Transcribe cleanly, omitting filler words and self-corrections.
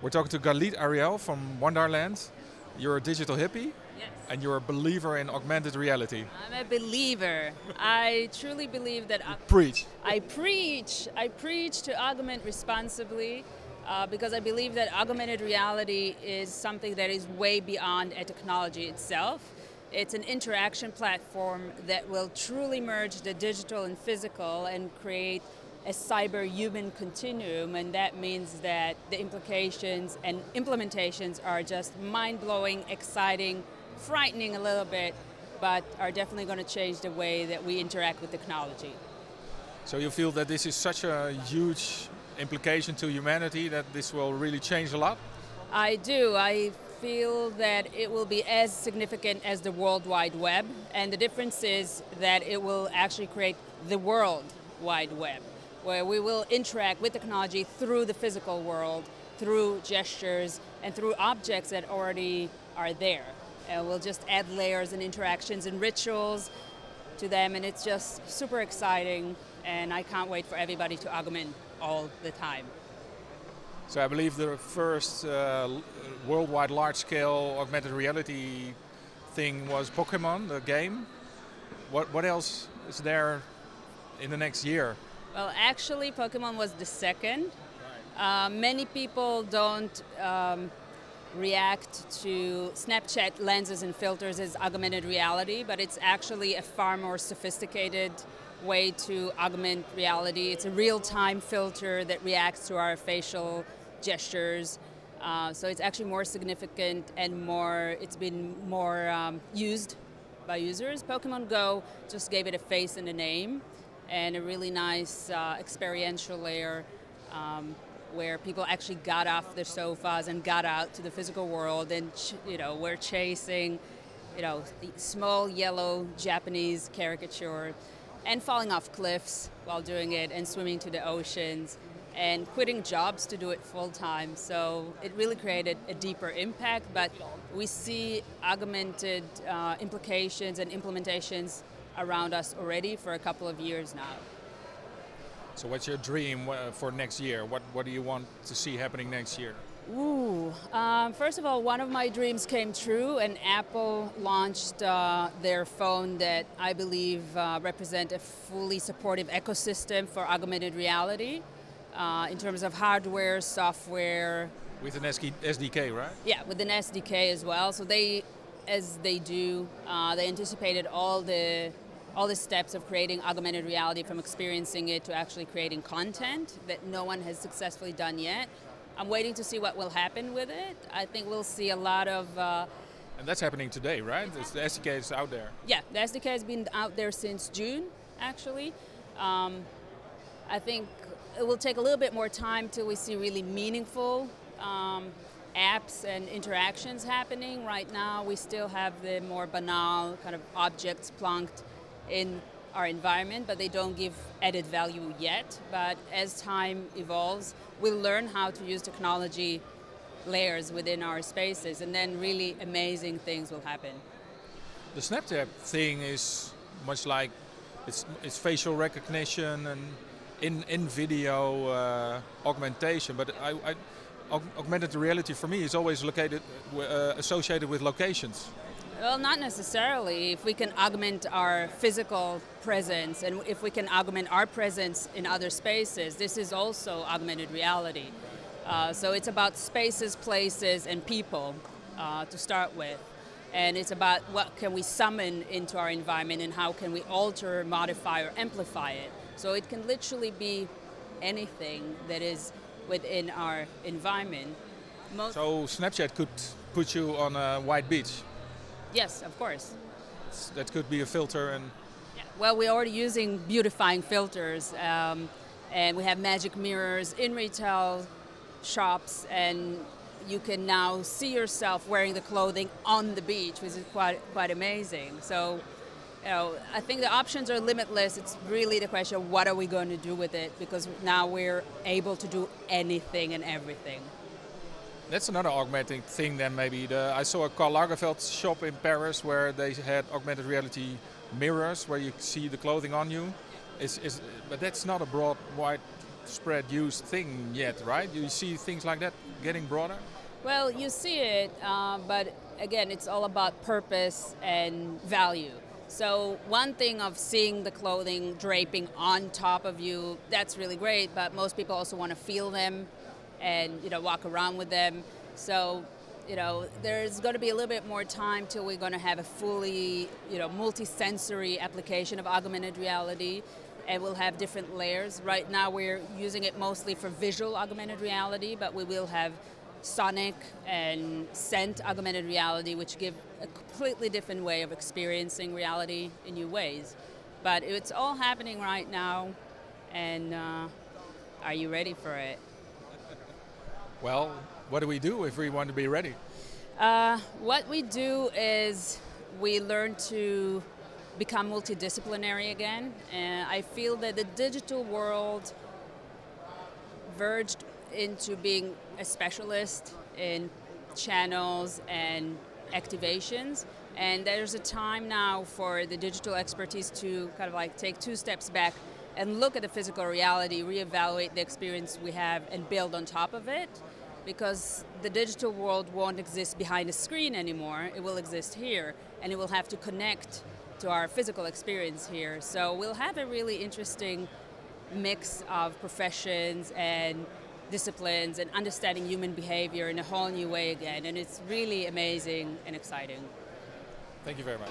We're talking to Galit Ariel from Wonderlands. You're a digital hippie. Yes. And you're a believer in augmented reality. I'm a believer. I truly believe that Preach. I preach to augment responsibly because I believe that augmented reality is something that is way beyond a technology itself. It's an interaction platform that will truly merge the digital and physical and create a cyber-human continuum, and that means that the implications and implementations are just mind-blowing, exciting, frightening a little bit, but are definitely going to change the way that we interact with technology. So you feel that this is such a huge implication to humanity that this will really change a lot? I do. I feel that it will be as significant as the World Wide Web, and the difference is that it will actually create the World Wide Web, where we will interact with technology through the physical world, through gestures, and through objects that already are there. And we'll just add layers and interactions and rituals to them, and it's just super exciting, and I can't wait for everybody to augment all the time. So I believe the first worldwide large-scale augmented reality thing was Pokemon, the game. What else is there in the next year? Well, actually, Pokemon was the second. Many people don't react to Snapchat lenses and filters as augmented reality, but it's actually a far more sophisticated way to augment reality. It's a real-time filter that reacts to our facial gestures. So it's actually more significant and it's been more used by users. Pokemon Go just gave it a face and a name, and a really nice experiential layer where people actually got off their sofas and got out to the physical world, and were chasing the small yellow Japanese caricature and falling off cliffs while doing it, and swimming to the oceans and quitting jobs to do it full time. So it really created a deeper impact, but we see augmented implications and implementations around us already for a couple of years now. So what's your dream for next year? What do you want to see happening next year? First of all, one of my dreams came true, and Apple launched their phone that I believe represent a fully supportive ecosystem for augmented reality in terms of hardware, software. With an SDK, right? Yeah, with an SDK as well. So they anticipated all the steps of creating augmented reality, from experiencing it to actually creating content that no one has successfully done yet. I'm waiting to see what will happen with it. I think we'll see a lot of... and that's happening today, right? The SDK is out there. Yeah, the SDK has been out there since June, actually. I think it will take a little bit more time till we see really meaningful apps and interactions happening. Right now, we still have the more banal kind of objects plunked in our environment, but they don't give added value yet. But as time evolves, we'll learn how to use technology layers within our spaces, and then really amazing things will happen. The Snapchat thing is much like it's facial recognition and in video augmentation, but augmented reality for me is always associated with locations. Well, not necessarily. If we can augment our physical presence, and if we can augment our presence in other spaces, this is also augmented reality. So it's about spaces, places, and people to start with. And it's about what can we summon into our environment, and how can we alter, modify, or amplify it. So it can literally be anything that is within our environment. So Snapchat could put you on a white beach? Yes, of course. That could be a filter. And yeah. Well, we're already using beautifying filters, and we have magic mirrors in retail shops, and you can now see yourself wearing the clothing on the beach, which is quite amazing. So, I think the options are limitless. It's really the question of what are we going to do with it, because now we're able to do anything and everything. That's another augmenting thing then, maybe. I saw a Karl Lagerfeld shop in Paris where they had augmented reality mirrors where you see the clothing on you. But that's not a broad, wide widespread used thing yet, right? You see things like that getting broader? Well, you see it, but again, it's all about purpose and value. So one thing of seeing the clothing draping on top of you, that's really great, but most people also want to feel them and walk around with them. So there's going to be a little bit more time till we're going to have a fully multi-sensory application of augmented reality, and we'll have different layers. Right now we're using it mostly for visual augmented reality, but we will have sonic and scent augmented reality, which give a completely different way of experiencing reality in new ways. But it's all happening right now, and are you ready for it? Well, what do we do if we want to be ready? What we do is we learn to become multidisciplinary again. And I feel that the digital world verged into being a specialist in channels and activations. And there's a time now for the digital expertise to kind of like take 2 steps back and look at the physical reality, reevaluate the experience we have, and build on top of it. Because the digital world won't exist behind a screen anymore. It will exist here, and it will have to connect to our physical experience here. So we'll have a really interesting mix of professions and disciplines and understanding human behavior in a whole new way again. And it's really amazing and exciting. Thank you very much.